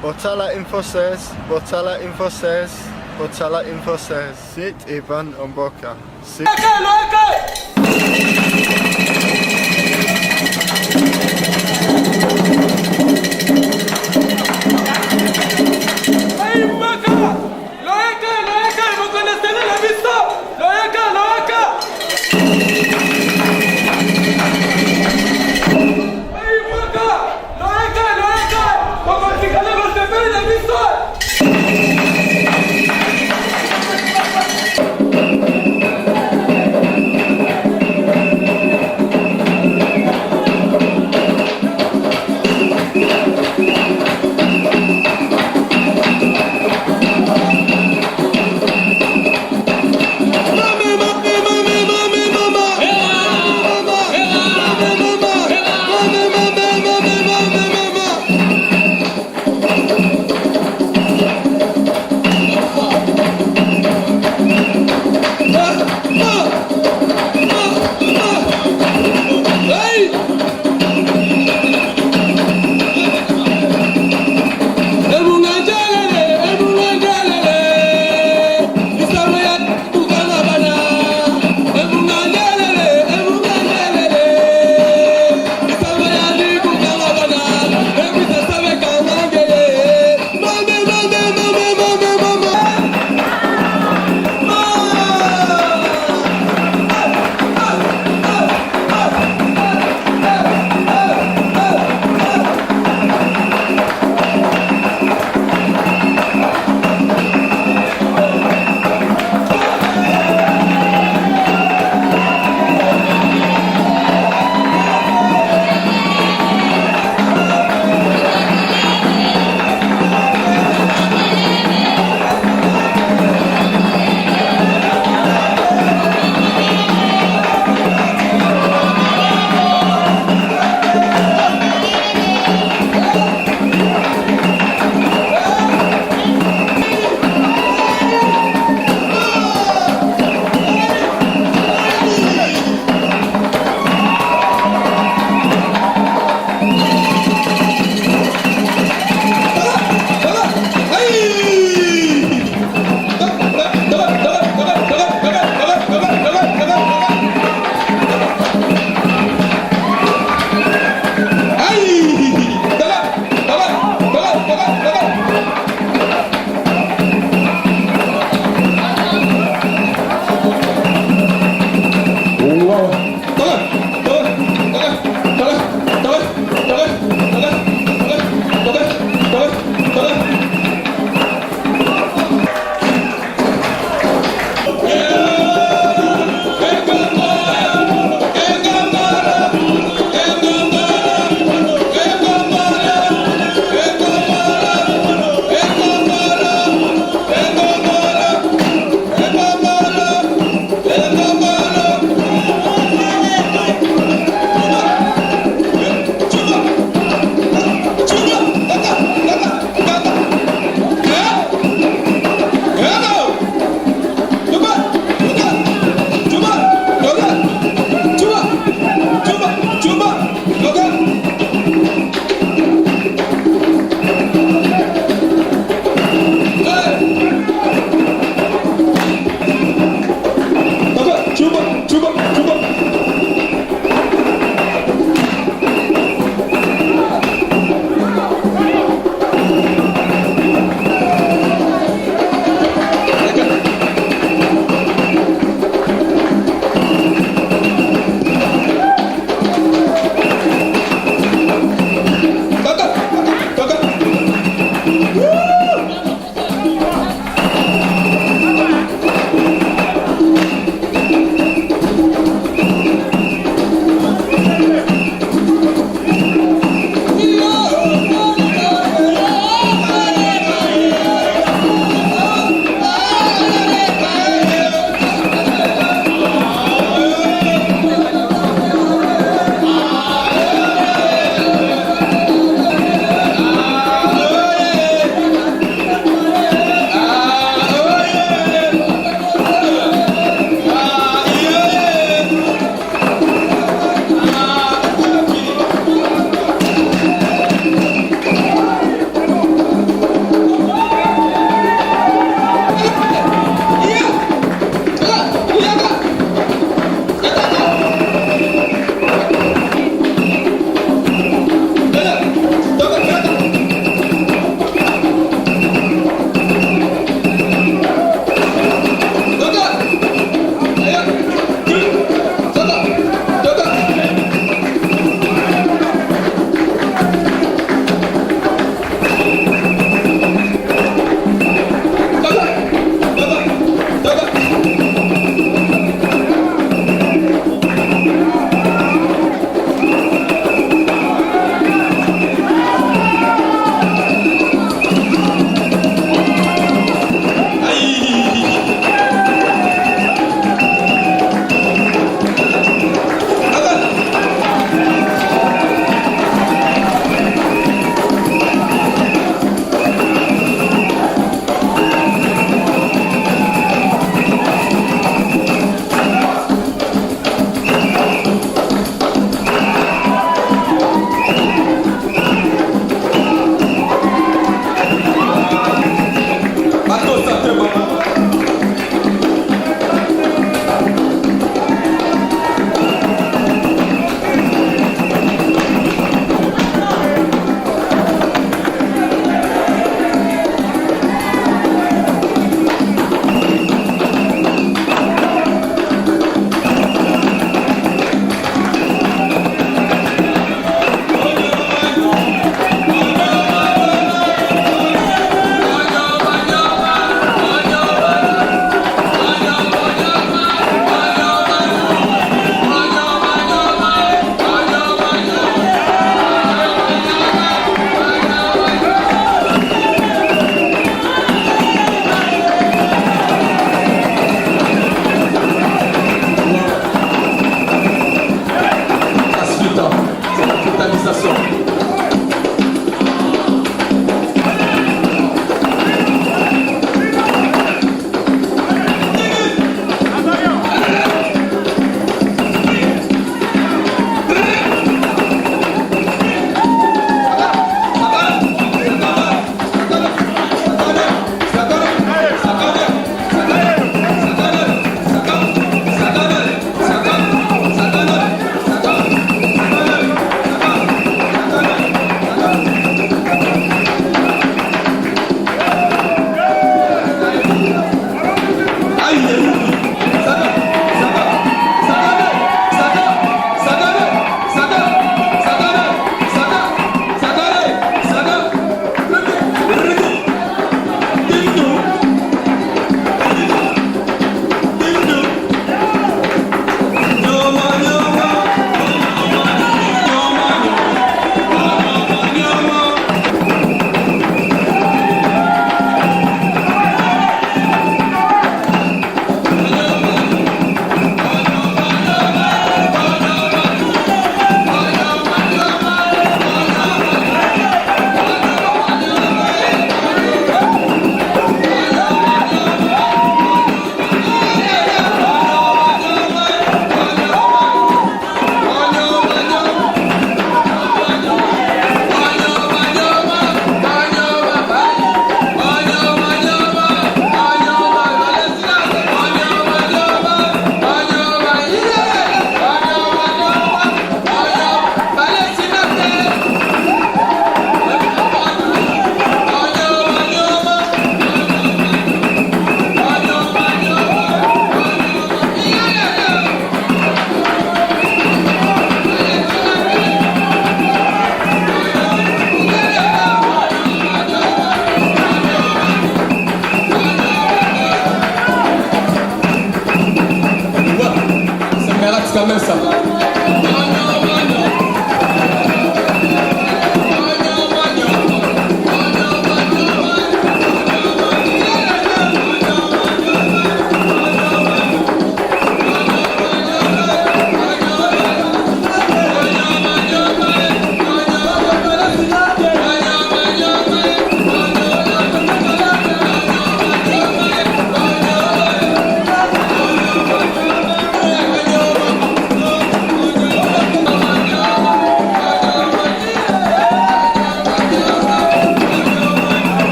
Botala Info says, Botala Info says, Botala Info says. Sit Ivan Omboka. Sit.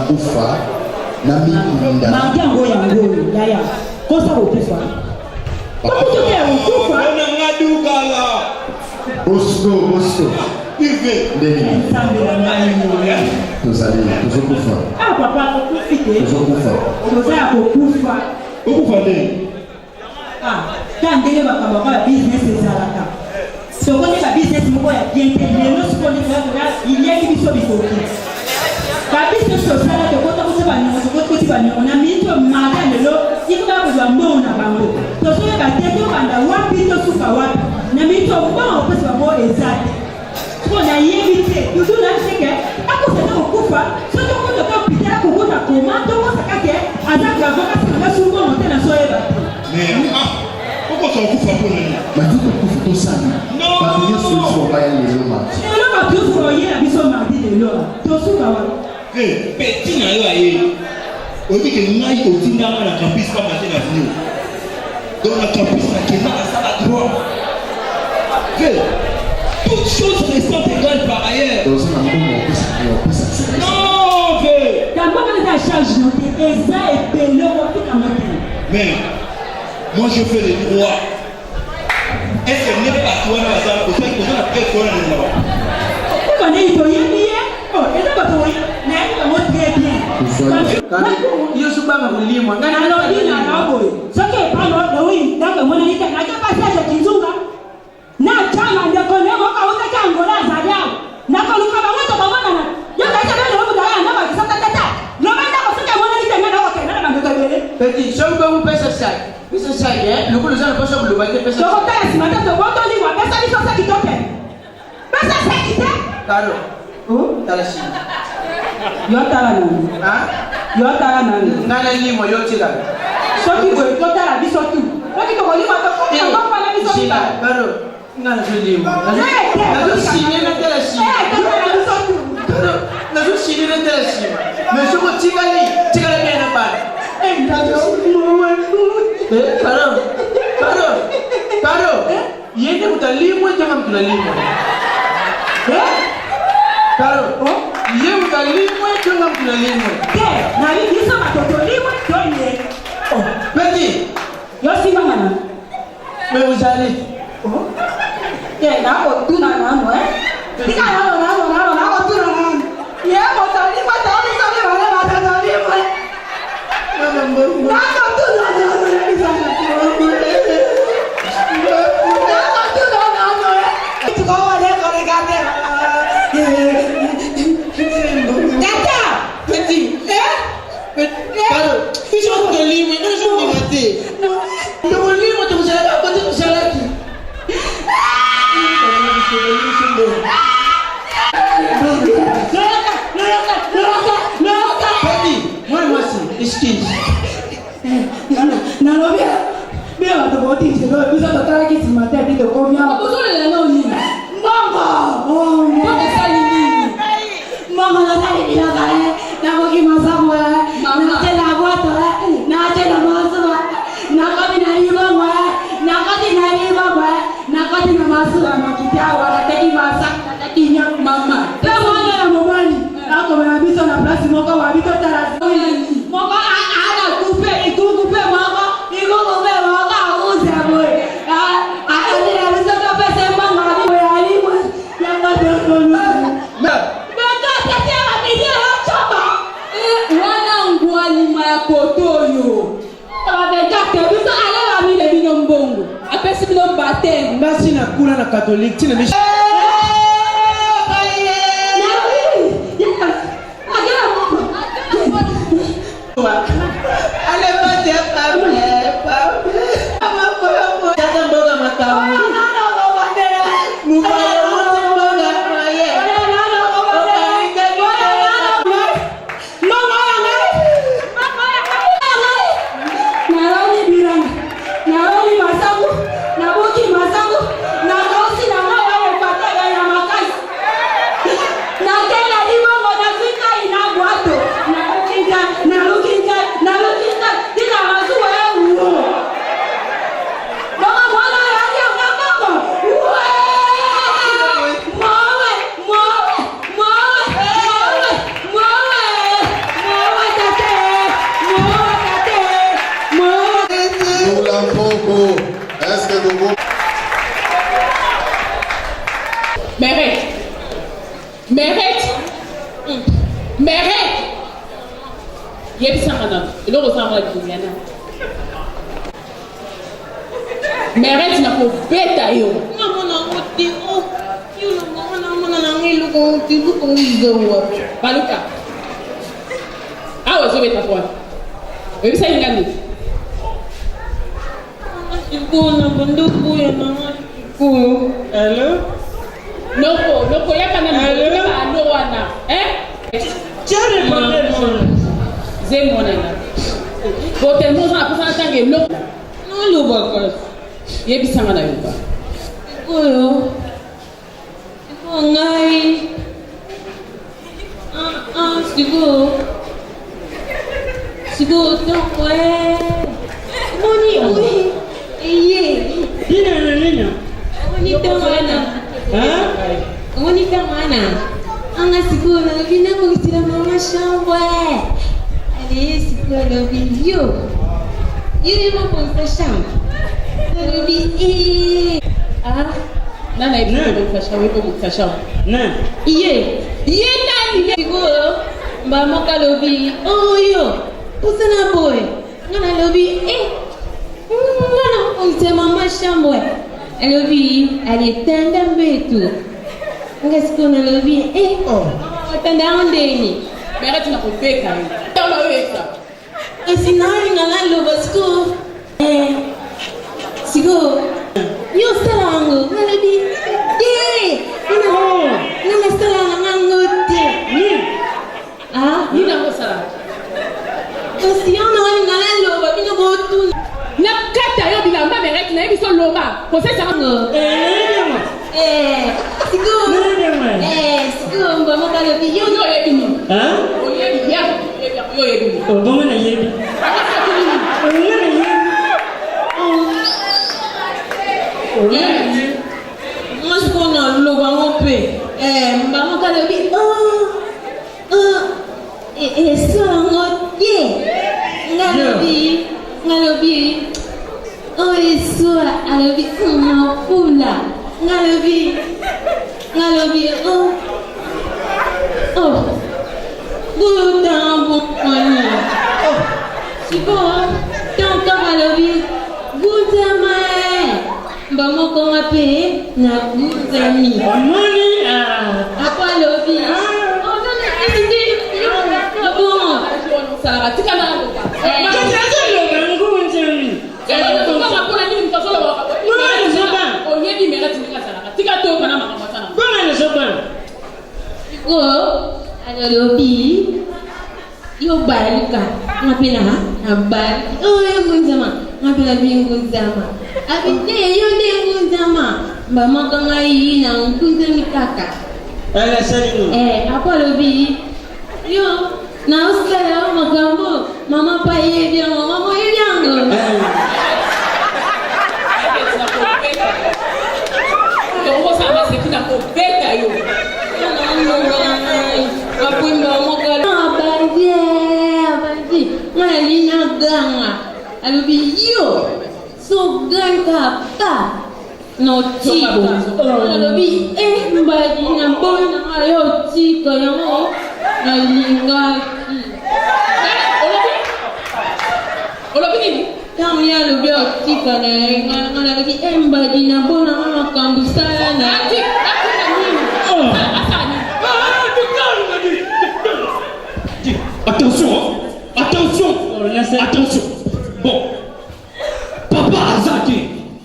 kufa na minda. Mangango yango yaya. Kosa ukufa. Kutoka ukufa. Ona ngaduka la. Bosco. Vive. Ndeni. Tuzali, tuzokufa. Ah papa, ukufite. Tuzokufa. Tuzaya kukufa. Ukufa ndeni. Tandele bakaba business ezalaka. Soko ne ba business moko ya bien lelo soko ne ba il y a qui biso bikoki. Ba business social de kota ko ba ni ko ba ni ona mito maka lelo ikuba ko ba mbona bango. To so ba teto banda wapi to suka wapi. Na mito mbona ko ba mo ezate. Ko na yebite, you do not think ako se no kufa, so to ko to pitera ko ko na koma to ko sakake azaka ba ka na sungo mo tena so eba. Mais pourquoi ça okufa pour nous? Matiko kufa to sana. Non. Ba bien solution ba ya lelo ma. Lelo ba tu fo ye na biso ma di lelo. To suka wa. Petit na yo aye. On dit que ngai otinda na campus pas matin à venir. Dans la campus na kena à droite. Toutes choses restant égales par ailleurs. Dans un moment on peut ça. Non, fais. Quand on a charge noté, ça est bello pour tout le. Mais moi je fais les droits. Est-ce que n'est pas toi dans la salle pour ça qu'on a fait quoi là-bas? On est bien. Oh, et là pas toi. Mais on très bien. Yo subanga kulima. Ngana no dina na boy. Soke pa no do wi, ndaka mwana nika na ka pasa kinzunga. Na chama ndio kone moka uta chango la zadia. Na ko luka ba moto ba mwana na. Yo ka ta belo mu daya na ba kisaka tata. Lo banda ko soke mwana nika na ko kana na ndo bele. Petit, je veux vous faire ça. Pesa sai, le coup les gens ne peuvent pas le battre pesa. Yo ko ta si mata to boto li wa pesa ni so sa kitoke. Pesa sa kite. Claro. Oh, Talashi. yo tala nani. Ah? Yo tala nani. Ngana limo yo tila. Soki ko yo tala biso tu. Soki ko li ma to ko ko na biso tu. Claro. Ngana limo. Na shine na talashi. Biso tu. Na shine na talashi. Mais je ko tikali bien na ba. Karo. Yende utalimo jama mtulalimo. Karo. Yende utalimo jama mtulalimo. Na hizo matoto limwe ndio ye. Oh, Petit. Yo si mama na. Mais vous allez. Na ko tu na no Tika na ko tu na. Ye mo tali ma tali sa me wala ma tali mo. Na ko tu na ni sa na. Merci na kula na catholique, tu ne me na Mérite. Yebisangana. Ilo kozanga dunyana. Mérite na ko beta yo. Mama ngote o. Yo mama na ngelo ko tibu ko ngizo. Baluka. Awo zo beta kwa. Yebisa ngani. Ikuna bunduku ya mama. Hello? Loko yakana na wana. Chare problème. Zemona na. Bote moza apasa tange loko. No luba kwa. Yebisanga na yuba. Oyo. Ngai. Sigo tokwe. Moni oi. Nina. Wanita mana? Anga siku na bina ko sila mama shambwe. Ali siku na video. Yeye mama ko shamba. Lobi nana ibi ko shamba ko shamba. Na. Iye nani siku mama ka lobi. Oyo. Usana boy. Ngana lobi ngana ko mama shambwe. Lobi alitenda mbetu. Ngasiko na lobi atanda ondeni. Mera tuna kupeka hiyo. Tama weka. Asinari ngala loba siko. Sigo. Yo salango ngalobi. Nana salanga ngangote. Nina ko sala. Kasi yana wani ngala loba bino botu. Na kata yo bilamba mera tuna biso loba. Ko sesa ngo. Sigo. Sigo mbamo kalobi yo yebini. O yebi ya. Yo yebini. O mbamo na yebi. Moi je connais le bangope. Mbamo kalobi. So ngotie. Ngalobi. Eso alobi ngapula. Ngalobi. Goudambo koni. Sipo, tanto ngalobi. Goudama. Mbamo ko ngape na goudami. Moni apa lobi. Salah tika na loba. Lobi yo baluka ngapena habari yo ngunzama ngapela bingunzama abinde yo ngunzama mama kanga ina ngunzami kaka ala salimu apa lobi yo na uskala magambo mama pa yebi mama yebi yango yo sama sekina ko beta yo Alobi yo so ganta pa no chico alobi mbadi na bona ayo chico yango na lingaki olobi nini tamu ya alobi chico na alobi mbadi na bona makambu sana na Attention. Bon. Papa Azaki,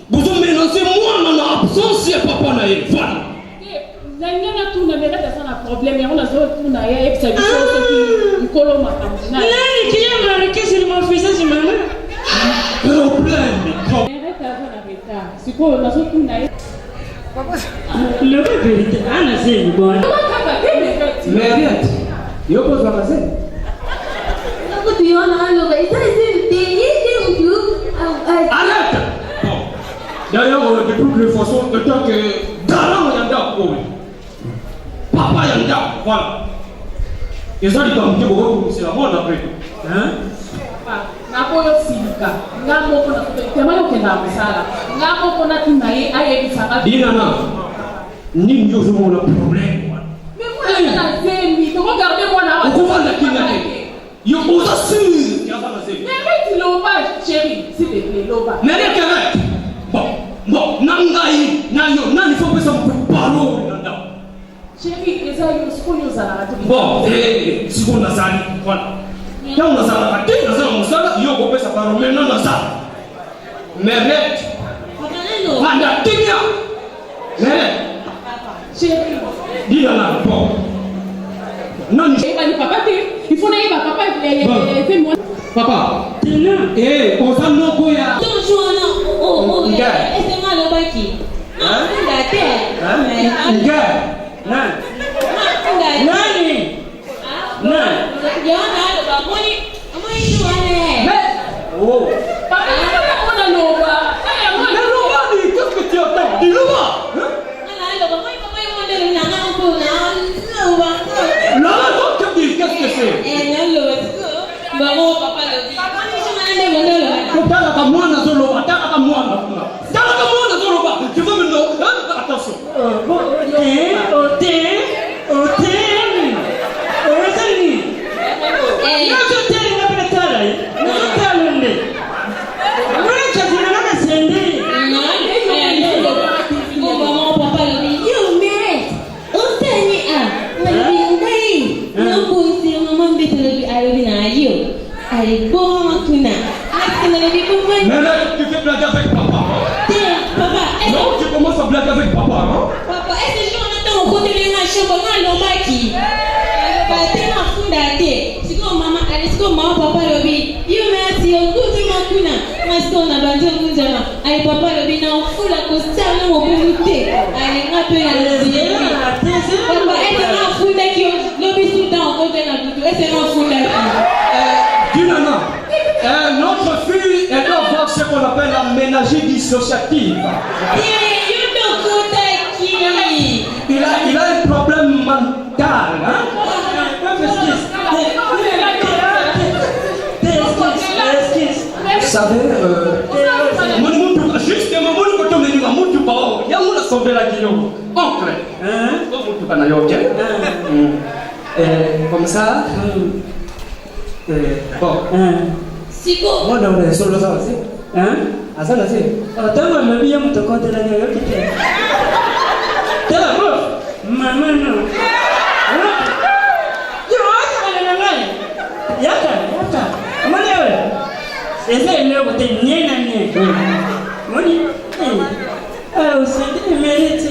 vous avez mélangé moi dans l'absence de papa na ye. Voilà. Nanyana tu na mera sana problème ya ona zo tu na ya exa biso qui nkolo makambu na. Nani kia marqué sur mon fils c'est maman. Problème. Mera ta na beta. Siko na zo tu na ya. Papa. Le vérité ana c'est bon. Mais yo pose la scène. Arrête! D'ailleurs, de toutes les façons, le temps que Garan Yanda, Papa Yanda, voilà. Ils ont dit que c'est la mort après. Hein? Na koyo sika. Afrika. Ngamo kuna kemalo kenda msala. Ngamo kuna tunaye aye bisaka. Dina na. Ni ndio zuma problème. Mais moi na zemi, to regarder moi na. On va la kinga. Yo osa si. Mais tu l'as pas chérie, s'il te plaît, l'oba. Mais les correct. Bon, nangai, nayo, nani faut que ça me parle nanda. Chérie, les amis, ce qu'on nous a raté. Bon, si on a ça, voilà. Quand on a ça, on a ça, yo ko pesa parole mais non ça. Merlet. Anda tinya. Merlet. Chérie. Dis là, bon. Non, papa, il faut n'aller pas papa, il moi. Papa. On s'en non koya. Oh, c'est moi le baki. Ah, la terre. Nani? Oh. Papa, on a l'oba. Qu'est-ce que tu attends? Dis-le-moi. Qu'est-ce que c'est? Maman, papa le dit. Tu veux me dire? Attention. Mais là, tu fais blague avec papa. Non, tu commences à blaguer avec papa. Papa, est-ce que je entends au côté de ma chambre? Non, qui tellement fou d'athée. C'est comme maman, c'est comme maman, papa le dit. You merci, au coup de ma cuna. Moi, c'est qu'on a battu un coup de main. Allez, papa le dit, non, fou la costa, non, au bout de thé. Allez, on peut y aller. Papa, est-ce que non, fou d'athée, le bisou dans le côté de la boutique. Est-ce que non, fou d'athée? Dis non. Notre fille, elle doit voir ce qu'on appelle la ménagerie dissociative. Il a un problème mental. Hein? Vous savez, justement, il y a un assemblée là qui est oncle. Comme ça. Bon. Siko. Moi, dans les solos, ça aussi. Hein? Ah, ça, c'est. Attends, mais bien, mon tocon de la gueule. T'es là, maman, non. Yaka. Money. C'est ça, il est au dernier année. Money. Oh, c'est mérité.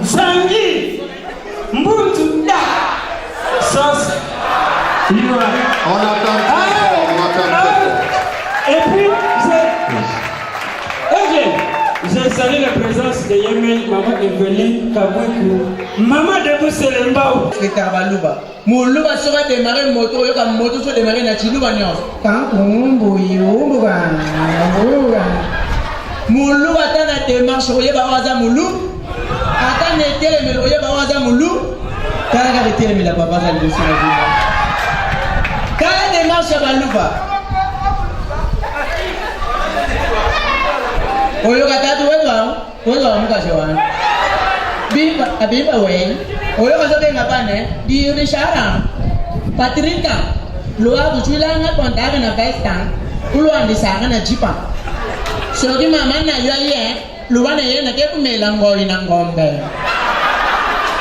Sangi, Mbuntu, sauce, On attend. Et puis, j'ai salué la présence de Yémen, maman Eveline Kaboukou, maman de Bousselembao. Et Karbalouba. Moulouba sera démarré moto, yoka moto soit démarré na Chilouba nyon. Moulouba tana démarche, oyeba waza moulou. Attends, n'était le terme la papa ça le dossier la vie. Quand la démarche à Balouba. Oyo katatu wewe mukashe wana. Biba wewe. Oyo kazoke ngapane di Richard. Patrika. Loa kuchulanga kontaga na Western. Uloandisa na jipa. Soki mama na yoye. Luwana yena ke kumela ngoli na ngombe.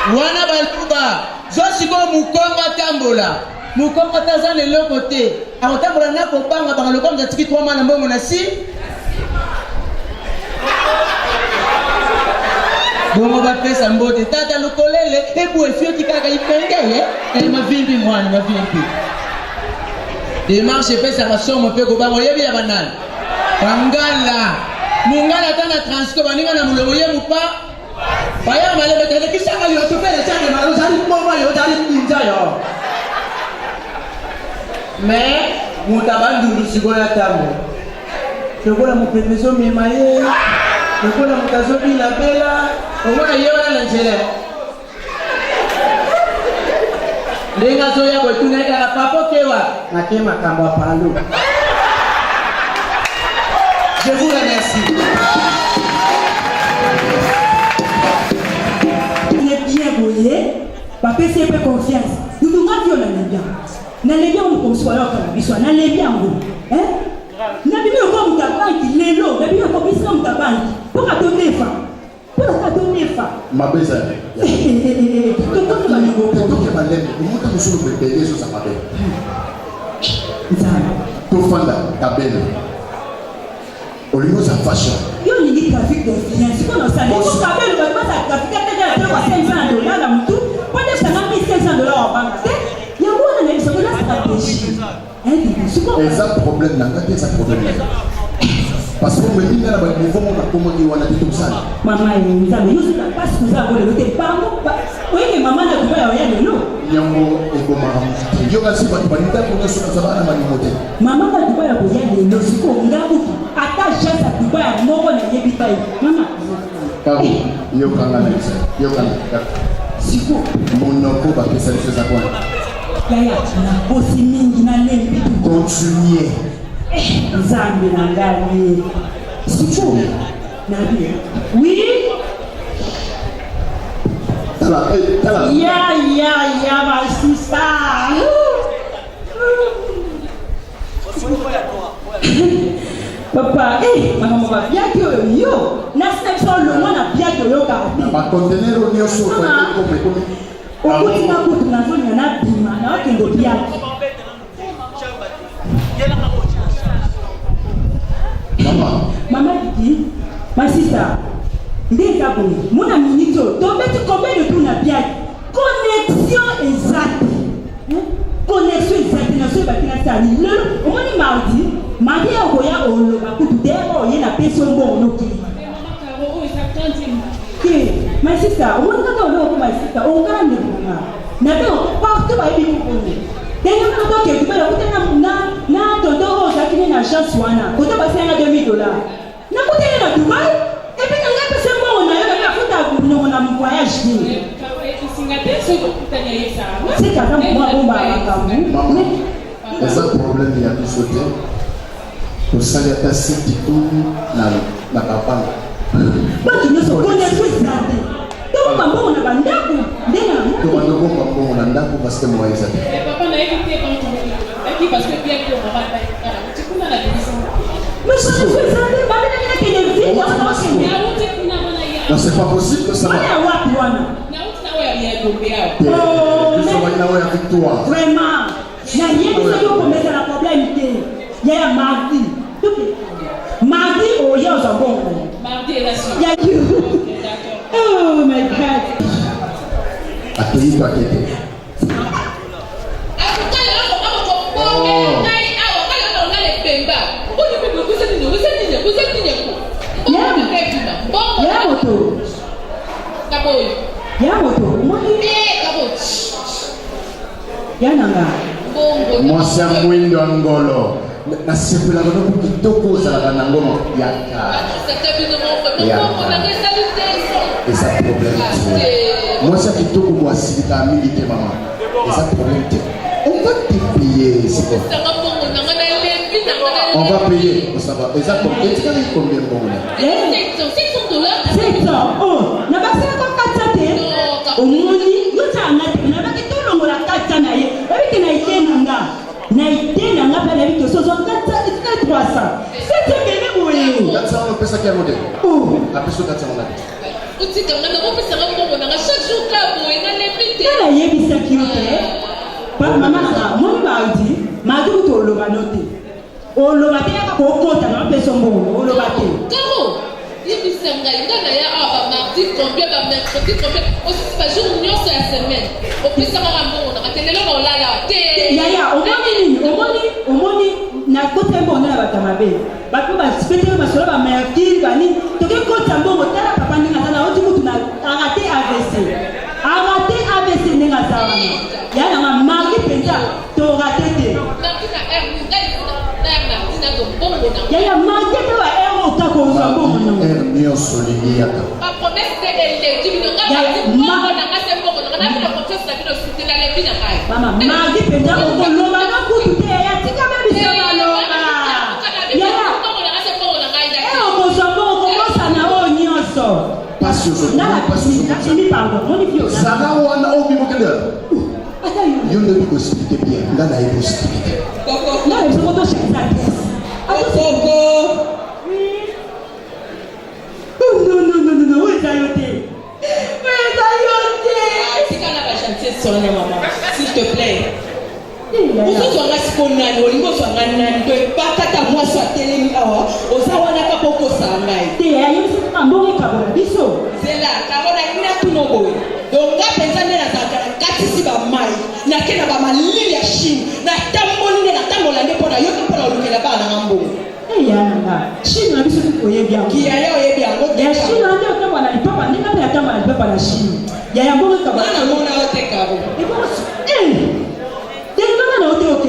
Wana Baluba. Zosiko mukonga tambola. Mukonga tazane lokote. Akotambola na kobanga bangalo comme zatiki 3 mois na mbongo na si. Bongo ba pesa mbote tata lukolele ebu efio kikaka ipengele ele mavimbi mwana mavimbi. Démarche pesa masomo pe ko bango yebi ya banana. Bangala. Mungala tana transco baninga na mulomo ye mupa. Baya malebe tele kisanga yo to pele chane malo zali moma yo zali ninja yo. Mais mutabandu sikoya tamu. Tokola mupepeso memaye. Tokola mutazo bila bela. Omona yewana na njele. Lenga zoya ko tunaika papo kewa. Nakema kamba palu. Je vous remercie. Il est bien boyé. Papa, c'est peu confiance. Nous nous rendons dans les biens. Dans les biens, on soit là, dans les biens, hein? N'a bien comme ta banque, les lots, n'a bien comme ta banque. Pour la donner femme. Pour la donner femme. Ma besogne. Olimo za fashion. Yo ni trafic d'influence. Quand on s'allait, on s'appelle le bâtiment, ça trafic à $500 la moutou. Quand on s'en a mis $500 en banque, il y a moins de gens qui ont stratégie. Et ça problème n'a pas ça problème. Parce que me dit dans le niveau on a comment on a dit tout ça. Maman, nous avons eu la passe que vous avez le pardon. Oui, mais maman n'a pas rien de nous. Yango et comment yo kasi ba banita ko so ça va na manimote. Maman n'a pas rien de nous. Ce qu'on a beaucoup. Ata jasa kuba ya moko na yebi pai. Mama. Kago yo kanga na isa. Yo kanga. Siko monoko ba pesa les choses à quoi. Yaya na bosi mingi na lembi. Continuer. Zambi na ngani. Siko. Na bien. Oui. Tala. Ya ma sister. Papa, maman va bien que yo. Na step sur le monde a bien que yo ka. Ba conteneur on yo so ko comme. Okuti na kutu na zoni na bima na okendo bien. Maman dit, ma sister, ndeka bon, mon aminito, donc tu combien de tout na bien? Connexion exacte. Connexion exacte na so bakina sali. Le au moins mardi ya koya oloba kutu demo ye na peso mbongo noki. Ma sister, on va quand ma sister, on gagne vraiment. Na bien partout ba ebi ko. Tena na to ke tu ba na tonto roza kini na chance wana. Kota ba $2,000. Na kote na Dubai, et puis na ngapa sembo na yo na futa no na voyage ni. C'est quand même moi bomba makambu. Mais ça problème il y a tout sauté. Pour ça il y a ta site na papa. Baki nyoso connaît tout ça. Donc mambo na bandako ndena. Donc on doit mambo na ndako parce que moi ils avaient. Papa na écouté parce que bien que maman tu peux la division. Mais ça c'est ça, maman na qui ne vit pas. Non, c'est pas possible que ça va. Vraiment. Il n'y a rien de ce qu'on peut mettre la problème. Il y a mardi. Mardi, oh, il y a un bon. Mardi est la suite. Il y a Dieu. Oh my God. Accueillis toi qui était. Moi c'est un mwindo ngolo. Na sepela ko kitoko za la ngoma ya ka. Et ça problème. Moi, c'est plutôt pour moi, si tu as mis tes mamans. Et ça, problème, on va te payer, c'est quoi? On va payer, ça va. Et ça, combien de bon? 700 dollars. 700. Oh, n'a pas fait encore 400. Au moins, nous avons fait tout le monde à 400. Et puis, n'a pas fait avec 300. C'est bien, 400, on peut ça qui a modèle. Oh, après ça, 400, on a. na côté bon na batamabe ba ko ba spécial ba solo ba mercure ba ni to ke ko tambo tala papa ni ngata oti mutu na arrêté AVC ni ngata ya na ma marque penza to raté te ya marque to wa ero ta ko zo bon no mio solini aka ba promesse de elle tu no ka ma na ka se bongo na na na confiance na bino sutela le bina kai mama marque penza ko lo ba na ku te ya tika be bisa malo Pas Zara wana obi mokele. Yo ne possibilité bien, là na possibilité. Non, ils sont tous chez ça. Non, où est Zayoté? S'il te plaît. Uzo ngasiponani olingo swanganani to bakata mwa swa telemi awa ozawana kapoko sangai te ayo sika mbongo kabona biso zela kabona ina tunobo donc ngapenza nena zakara katisi ba mai na kena ba malili ya Chine na tambonde na tambola ndipo na yoto pona olukela bana ngambo yana Chine na biso koye bia kia yao ye bia ngo ya Chine ndio kama na lipa ninga na kama na lipa na Chine ya mbongo kabona na mona wote kabo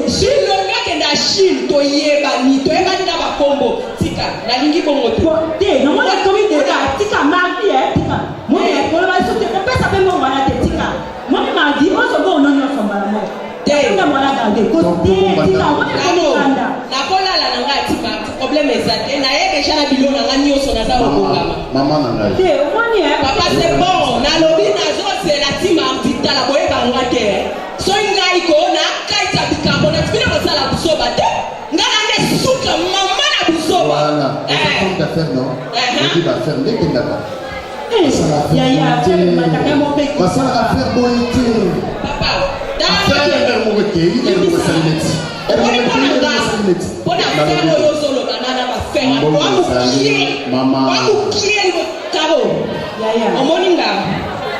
Chine ngake na Chine to yeba ni to yeba ni na bakombo tika na lingi bongo te no mona komi de tika mardi tika mona ko ba so te pesa pe mo wana te tika mona mardi o so go no no so mbala mo te na mona gande ko te tika mona ko kanda na kola la nga tika problème ezate na ye deja na bilona nga nyoso na za bongama mama na ngai te o moni papa c'est bon na lobi na zo c'est la tima vita la boye bangwa te so ngai ko na kaita bikambo na tibina masala busoba te ngana nde suka mama na busoba voilà on va faire non on va faire dès qu'il d'accord ya mataka mo pe parce que la faire bonité papa faire mo ke il mo salineti pona fero yo solo banana ba fera mama wa kiel kabo ya omoninga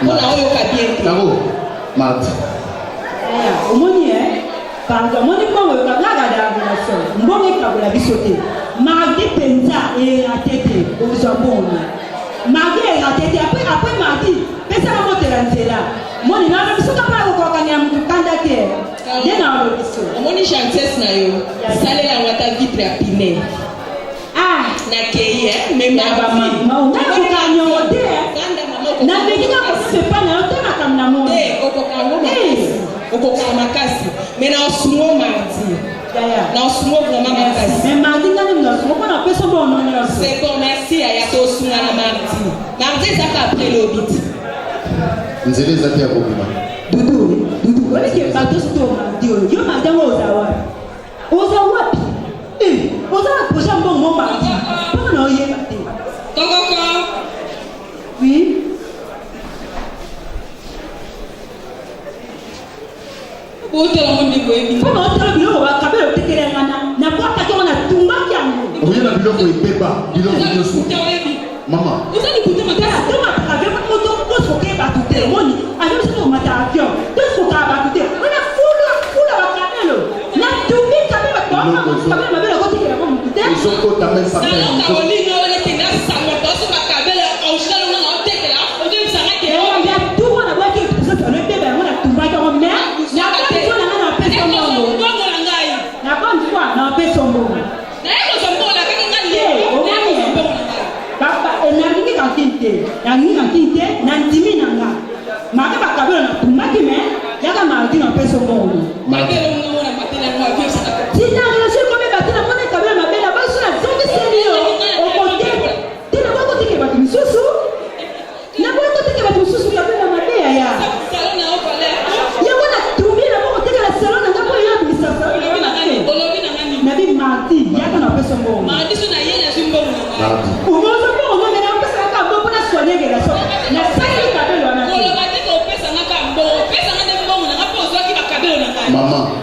pona oyo ka bien kabo mat omoni pardon moni bongo ka laga da abulaso mbongo kabula bisote magi penza e atete ozo bongo magi e atete après magi pesa na motela nzela moni na bisoka pa ko kanya mukanda ke dena ro biso omoni chances na yo sale la ngata vitre a pine na keye même ba mama na ko kanyo de na bekika ko se pa na yo tena kamna mo okoka makasi mais na osumo mardi na osumo vraiment makasi mais mardi ngani na osumo na peso bon non non c'est bon merci ya to osunga na mardi ça après le bit nzele zaki ya kokuma dudu wale ke ba to sto mardi yo mardi ngo oza wapi oza projet bon mon mardi pas na oye mardi kokoko oui Otela mundi boyebi. Kama otela bilo wa kabelo tekere ngana na kwa ka na tumba kyangu. Oyela biloko ebeba biloko nyoso. Mama. Uzani kuta matara tuma kabelo moto ko ke ba tutere moni. Ayo sito mata avion. Deso ka ba tutere. Ona fula wa kabelo. Na tumbi kabelo kwa kabelo mabelo ko tekere mo tutere. Isoko tamen sa pe. Sa olino ole tinga sa mo to ba kabelo au shalo na otekela. Oje msanga ke. Yo ambia tuma na baki kusa tole bebe mona tumba ka mo me. Na bonne foi, na peso mbongo. Na yeko sombo la kaka ngani. Papa, na ngi kantinte. Na ngi kantinte, na ndimi nanga. Maka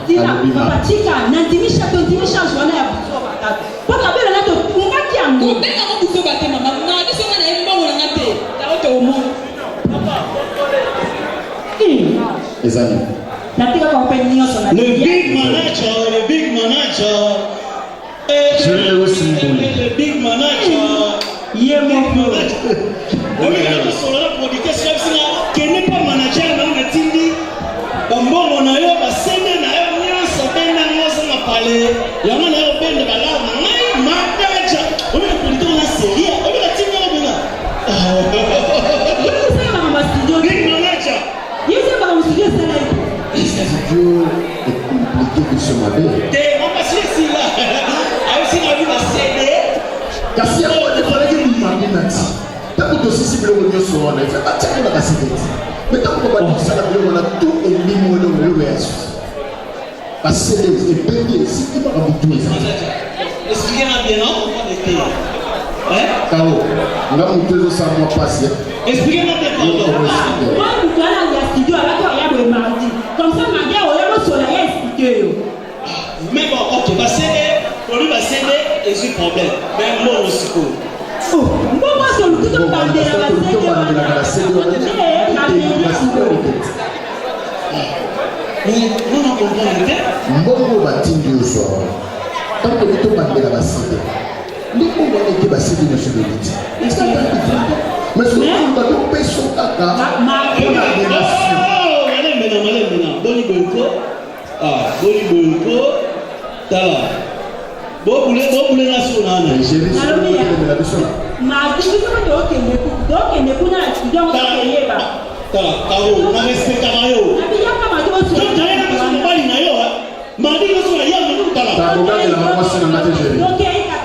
tina Alobima. papa tika nandimisha tondimisha joana ya buso batatu po kabela na to ungaki yango kobenga ngo buso bate mama na biso nga na ye mbongo na nga te tawo toomona ezali natika kwa mpe nyonso na Le big manager. Je vais le symbole. Le big manager. ye moko Omeka solola producteur sina kene pa manager na ngatindi bambongo na yo basende na yo nyonso benda nyonso na pale yango na yo benda bala na ngai manager omeka producteur na série omeka tinga na bena yese ba ma studio big manager yese ba ma studio sana studio est compliqué que ce matin. te on passe ici là aussi na vu la CD Kasi ya kwa defalaki mumambi na ti. Tako tosisi biloko nyonso wana efe batiaki na baseketi. Mais tako kobandikisaka biloko wana tu elimo wana biloko ya susi. Basele ebebi esiki bakabutu ezali. expliquez-moi bien non on était Kao, nga mutu ezosala mwa pasi. expliquez-moi bien pardon moi mutu ala ya studio alaki oya boye mardi comme ça mardi oya bosola ye studio yo mais bon ok basende olu basende ezwi problème mais moi aussi ko mbongo soluki tobandela basenge mais non non comprendre te Mbongo batindi oso awa. Tanto bitobandela basende. Ndiko wana ete basende nyonso bebiti. Mais soki bato peso kaka mpona relation. malembena boni boyko tala bobulenga so nana Nigeria soki okelemela biso na. mardi biso dokende kuna na studio ngo toyeba tala kao na respectaka yo nabiyaka mardi totayena biso mobali na yo mardi nyonso na ya menu tala Takobangelaka mwasi na nga te Jérémy.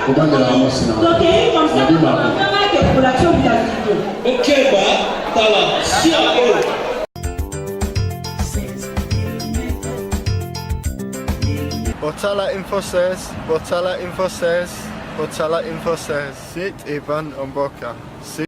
Kobangelaka mwasi na nga. okeba tala sia oyo Botala Info 16, Site Ivan Omboka.